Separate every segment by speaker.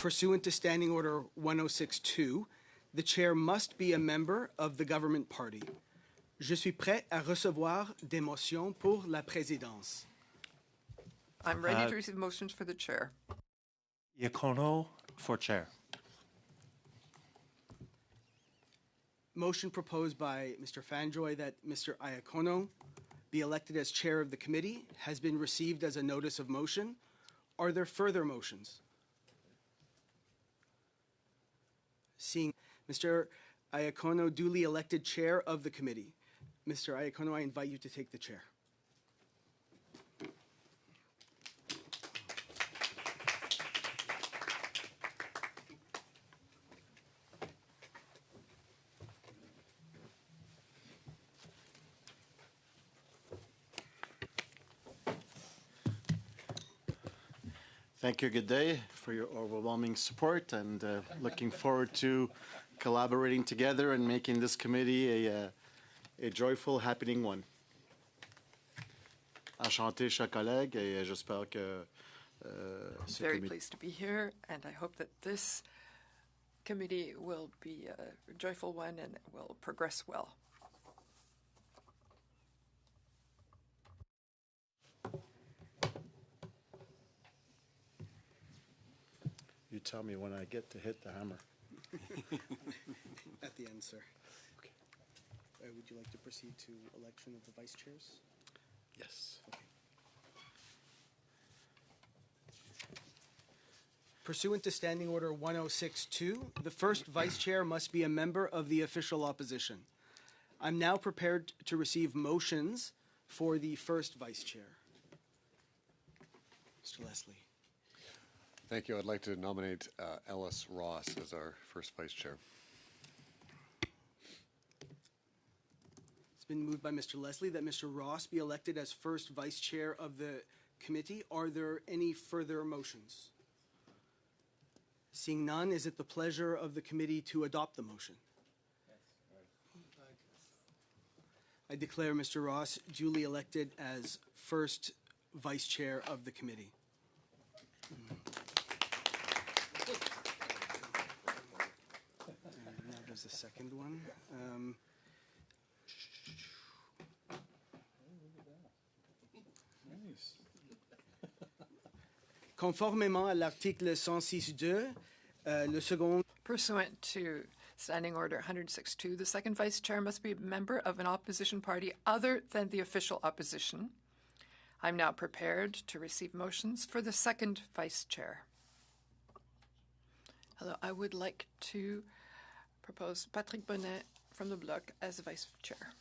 Speaker 1: Pursuant to Standing Order 1062, the chair must be a member of the government party. Je suis prêt à recevoir des motions pour la présidence.
Speaker 2: I'm ready to receive motions for the chair.
Speaker 3: Iacono for chair.
Speaker 1: Motion proposed by Mr. Fanjoy that Mr. Iacono be elected as chair of the committee has been received as a notice of motion. Are there further motions? Seeing Mr. Iacono duly elected chair of the committee. Mr. Iacono, I invite you to take the chair.
Speaker 4: Thank you. Good day for your overwhelming support, and looking forward to collaborating together and making this committee a joyful, happening one. Enchanté, chers collègues, et j'espère que ce
Speaker 2: Very
Speaker 4: comité.
Speaker 2: pleased to be here, and I hope that this committee will be a joyful one and will progress well.
Speaker 4: You tell me when I get to hit the hammer.
Speaker 1: At the end, sir. Okay. Would you like to proceed to election of the vice chairs?
Speaker 4: Yes.
Speaker 1: Okay. Pursuant to Standing Order 1062, the first vice chair must be a member of the official opposition. I'm now prepared to receive motions for the first vice chair. Mr. Leslie.
Speaker 5: Thank you. I'd like to nominate Ellis Ross as our first vice chair.
Speaker 1: It's been moved by Mr. Leslie that Mr. Ross be elected as first vice chair of the committee. Are there any further motions? Seeing none, is it the pleasure of the committee to adopt the motion? I declare Mr. Ross duly elected as first vice chair of the committee. Now there's the second one. Conformément à l'article 106.2, le second.
Speaker 2: Pursuant to Standing Order 106.2, the second vice chair must be a member of an opposition party other than the official opposition. I'm now prepared to receive motions for the second vice chair. Hello, I would like to propose Patrick Bonnet from the Bloc as vice chair.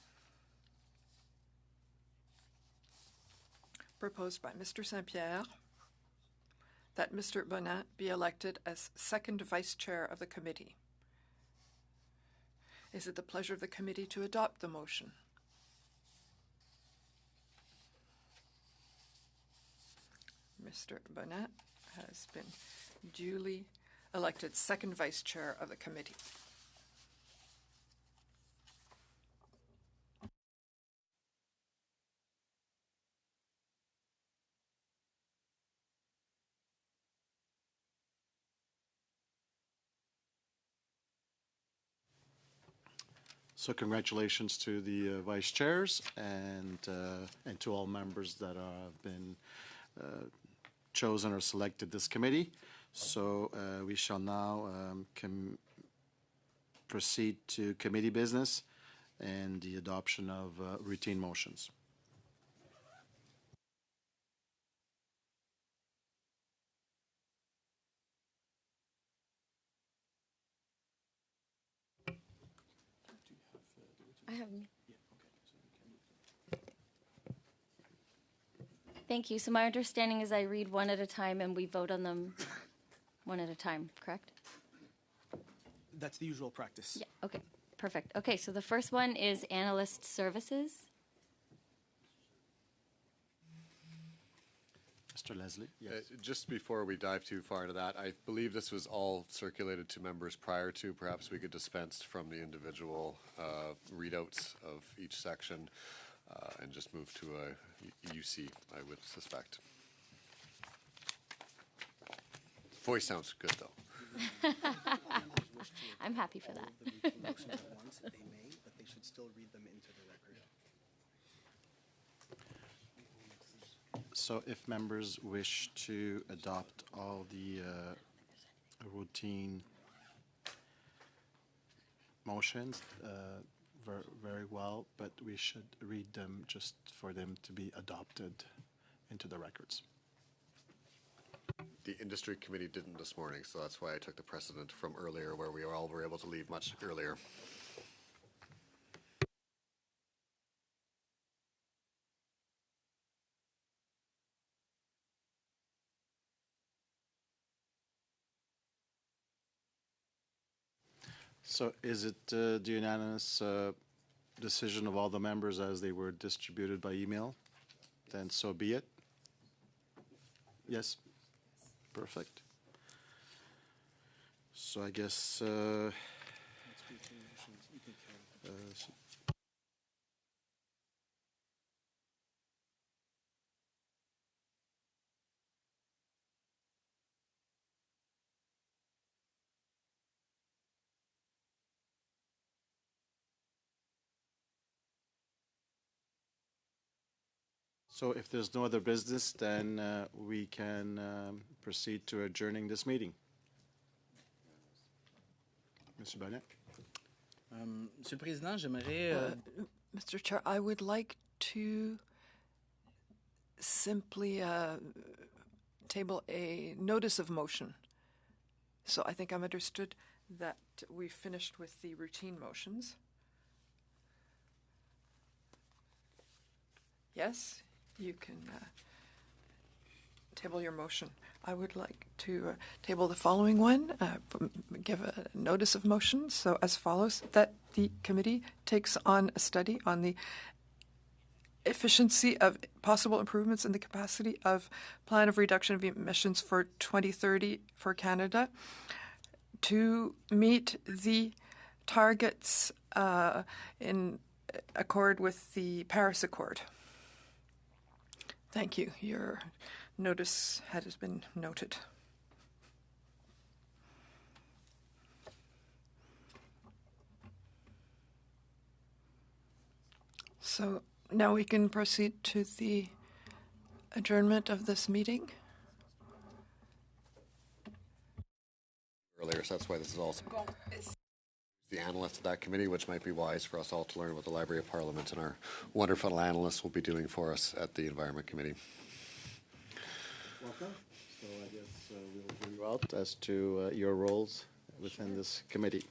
Speaker 2: Proposed by Mr. Saint-Pierre that Mr. Bonnet be elected as second vice chair of the committee. Is it the pleasure of the committee to adopt the motion? Mr. Bonnet has been duly elected second vice chair of the committee.
Speaker 4: So congratulations to the vice chairs and to all members that have been chosen or selected this committee. So we shall now proceed to committee business and the adoption of routine motions.
Speaker 6: I have. Thank you. So my understanding is I read one at a time and we vote on them one at a time, correct?
Speaker 1: That's the usual practice.
Speaker 6: Yeah, okay, perfect. Okay, so the first one is analyst services.
Speaker 4: Mr. Leslie? Yes.
Speaker 5: Just before we dive too far into that, I believe this was all circulated to members prior to. Perhaps we could dispense from the individual readouts of each section and just move to a UC, I would suspect. Voice sounds good, though.
Speaker 6: I'm happy for that.
Speaker 1: The routine motions at once, they may, but they should still read them into the record.
Speaker 4: So if members wish to adopt all the routine motions, very well, but we should read them just for them to be adopted into the records.
Speaker 5: The industry committee didn't this morning, so that's why I took the precedent from earlier where we all were able to leave much earlier.
Speaker 4: So is it the unanimous decision of all the members as they were distributed by email? Then so be it. Yes? Perfect. So I guess so if there's no other business, then we can proceed to adjourning this meeting. Mr. Bonnet?
Speaker 7: Monsieur le Président, j'aimerais...
Speaker 2: Mr. Chair, I would like to simply table a notice of motion. So I think I'm understood that we've finished with the routine motions. Yes, you can table your motion. I would like to table the following one, give a notice of motion. So as follows, that the committee takes on a study on the efficiency of possible improvements in the capacity of plan of reduction of emissions for 2030 for Canada to meet the targets in accord with the Paris Accord. Thank you. Your notice has been noted. So now we can proceed to the adjournment of this meeting.
Speaker 5: Earlier, so that's why this is also the analyst of that committee, which might be wise for us all to learn what the Library of Parliament and our wonderful analysts will be doing for us at the Environment Committee.
Speaker 4: Welcome. So I guess we'll hear you out as to your roles within this committee.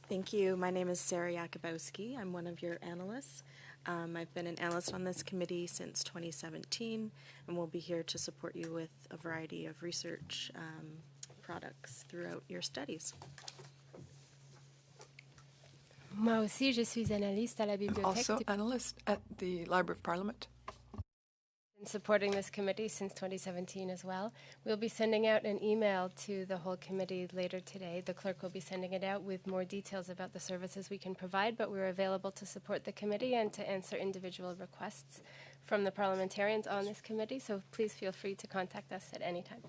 Speaker 8: Thank you. My name is Sarah Yakubowski. I'm one of your analysts. I've been an analyst on this committee since 2017 and will be here to support you with a variety of research products throughout your studies.
Speaker 9: Moi aussi, je suis analyste à la bibliothèque.
Speaker 2: Also analyst at the Library of Parliament.
Speaker 9: Been supporting this committee since 2017 as well. We'll be sending out an email to the whole committee later today. The clerk will be sending it out with more details about the services we can provide, but we're available to support the committee and to answer individual requests from the parliamentarians on this committee, so please feel free to contact us at any time.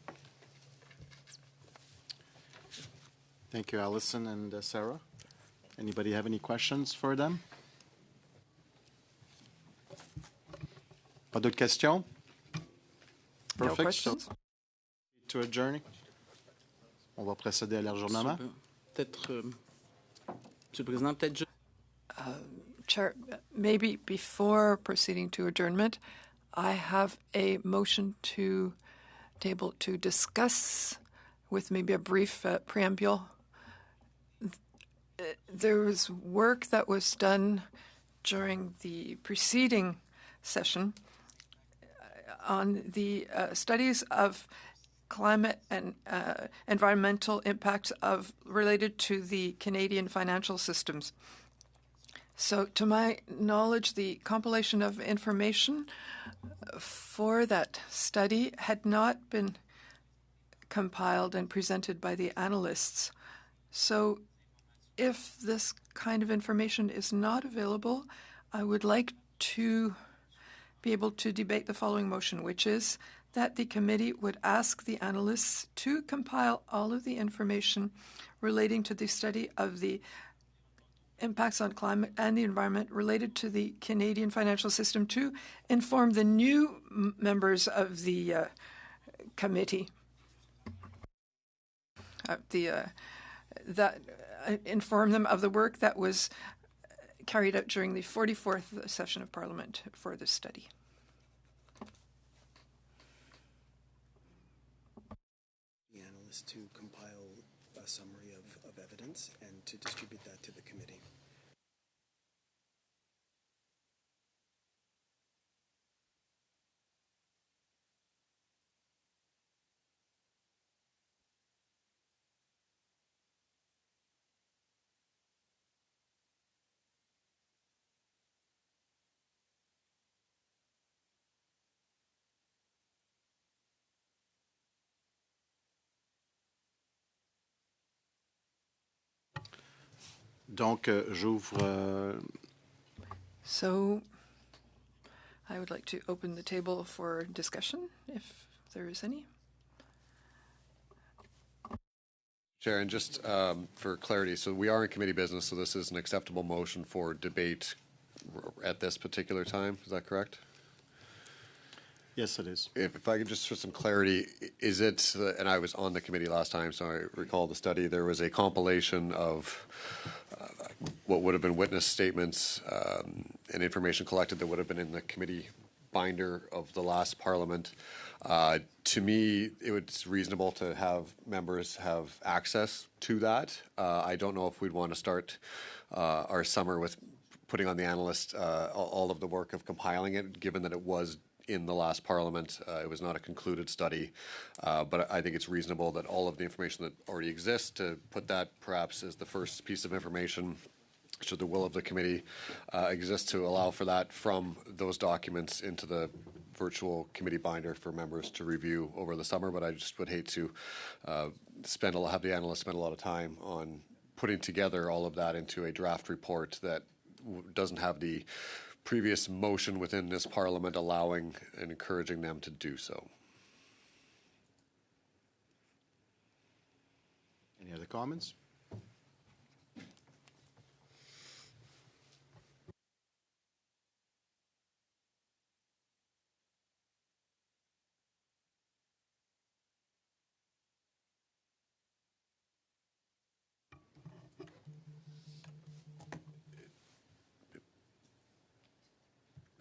Speaker 4: Thank you, Alison and Sarah. Anybody have any questions for them? Pas d'autres questions?
Speaker 2: No
Speaker 4: Perfect.
Speaker 2: questions?
Speaker 4: To adjourn. On va procéder à l'adjournement.
Speaker 7: Peut-être, Monsieur le Président, peut-être...
Speaker 2: Chair, maybe before proceeding to adjournment, I have a motion to table to discuss with maybe a brief preamble. There was work that was done during the preceding session on the studies of climate and environmental impacts related to the Canadian financial systems. So to my knowledge, the compilation of information for that study had not been compiled and presented by the analysts. So if this kind of information is not available, I would like to be able to debate the following motion, which is that the committee would ask the analysts to compile all of the information relating to the study of the impacts on climate and the environment related to the Canadian financial system to inform the new members of the committee. Inform them of the work that was carried out during the 44th session of Parliament for this study.
Speaker 1: The analyst to compile a summary of evidence and to distribute that to the committee.
Speaker 4: Donc, j'ouvre
Speaker 2: So I would like to open the table for discussion, if there is any.
Speaker 5: Chair, and just for clarity, so we are in committee business, so this is an acceptable motion for debate at this particular time. Is that correct?
Speaker 4: Yes, it is.
Speaker 5: If I could just for some clarity, is it, and I was on the committee last time, so I recall the study, there was a compilation of what would have been witness statements and information collected that would have been in the committee binder of the last Parliament. To me, it was reasonable to have members have access to that. I don't know if we'd want to start our summer with putting on the analyst all of the work of compiling it, given that it was in the last Parliament. It was not a concluded study, but I think it's reasonable that all of the information that already exists, to put that perhaps as the first piece of information, should the will of the committee exist, to allow for that from those documents into the virtual committee binder for members to review over the summer. But I just would hate to have the analysts spend a lot of time on putting together all of that into a draft report that doesn't have the previous motion within this Parliament allowing and encouraging them to do so.
Speaker 4: Any other comments?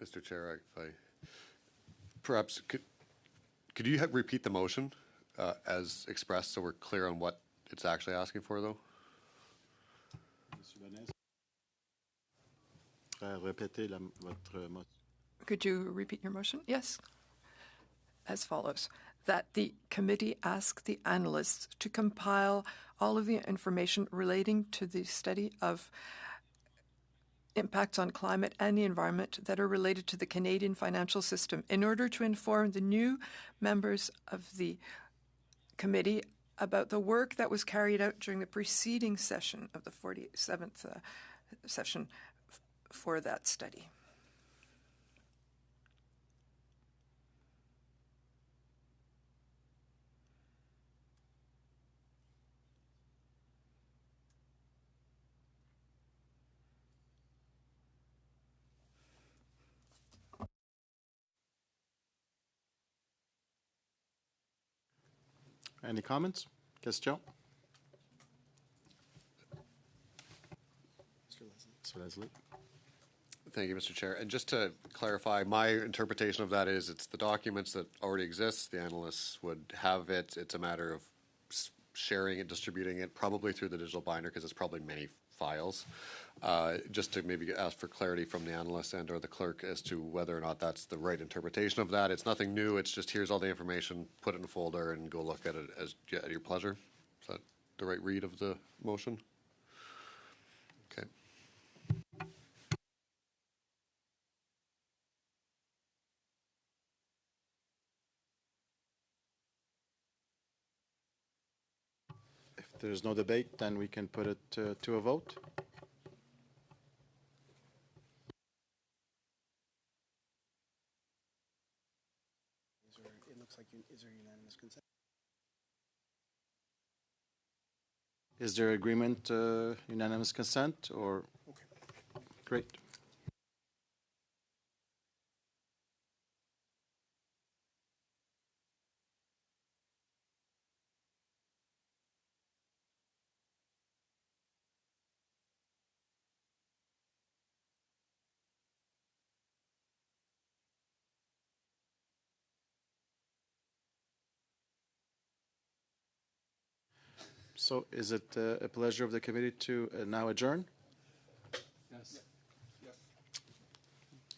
Speaker 5: Mr. Chair, if I perhaps could you repeat the motion as expressed, so we're clear on what it's actually asking for, though?
Speaker 2: Could you repeat your motion? Yes. As follows: that the committee ask the analysts to compile all of the information relating to the study of impacts on climate and the environment that are related to the Canadian financial system in order to inform the new members of the committee about the work that was carried out during the preceding session of the 47th session for that study.
Speaker 4: Any comments? Question? Mr. Leslie.
Speaker 5: Thank you, Mr. Chair. And just to clarify, my interpretation of that is it's the documents that already exist. The analysts would have it. It's a matter of sharing it, distributing it, probably through the digital binder, because it's probably many files. Just to maybe ask for clarity from the analyst and or the clerk as to whether or not that's the right interpretation of that. It's nothing new. It's just here's all the information, put it in a folder, and go look at it at your pleasure. Is that the right read of the motion? Okay.
Speaker 4: If there's no debate, then we can put it to a vote.
Speaker 1: In looks like, is there unanimous consent?
Speaker 4: Is there agreement, unanimous consent, or? Great. So is it a pleasure of the committee to now adjourn?
Speaker 1: Yes.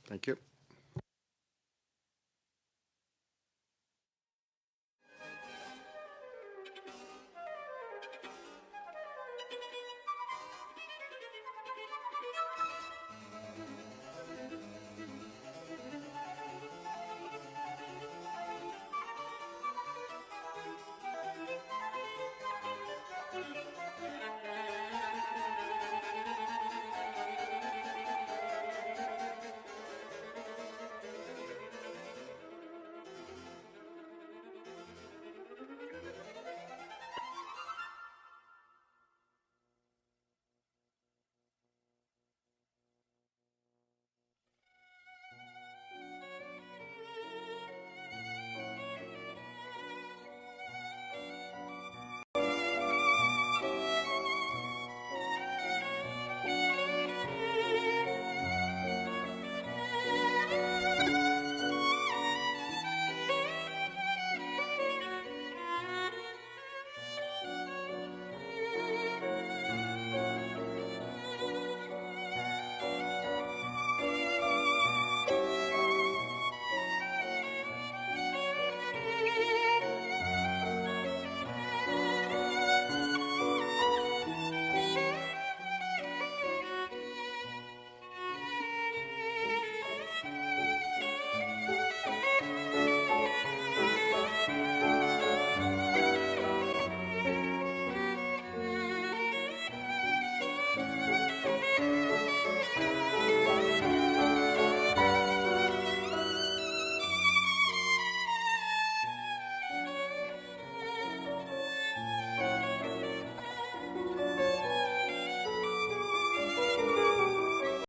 Speaker 4: Thank you.